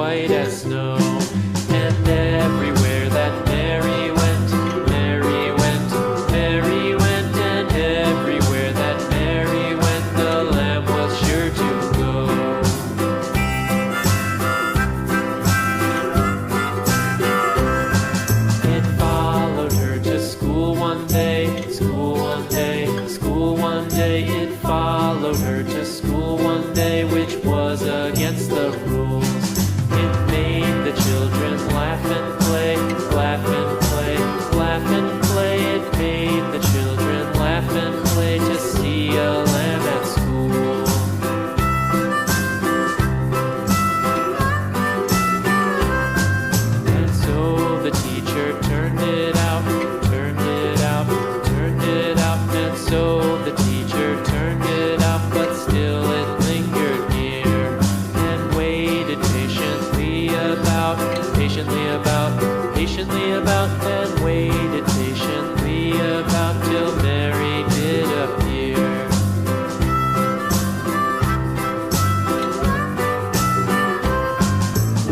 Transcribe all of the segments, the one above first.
white as snow. And everywhere that Mary went, Mary went, Mary went, and everywhere that Mary went, the lamb was sure to go. It followed her to school one day, school one day, school one day. It followed her to school one day, which was against the rules. It made the children laugh and play, laugh and play, laugh and play. It made the children laugh and play to see a lamb at school. And so the teacher turned it out, turned it out, turned it out. And so the teacher turned it out, but still it lingered near and waited patiently about, and waited patiently about till Mary did appear.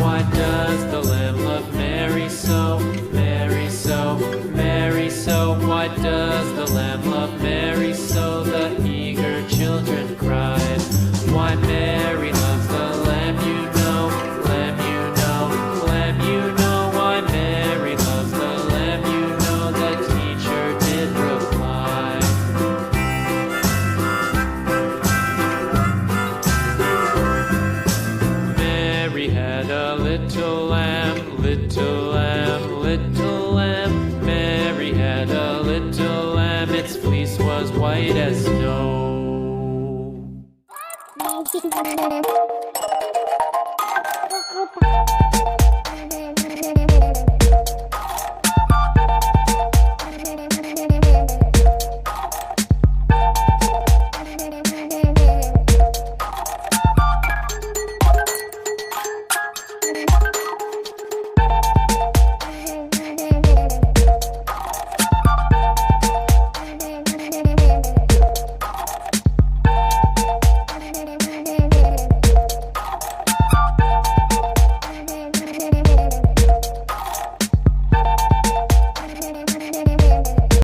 Why does the lamb love Mary so, Mary so, Mary so? Why does the lamb love Mary so? The eager children cried. Why Mary loves the lamb, you know, lamb, you know, lamb, you know. Why Mary loves the lamb, you know, the teacher did reply. Mary had a little lamb, little lamb, little lamb. Mary had a little lamb, its fleece was white as snow. Thank you.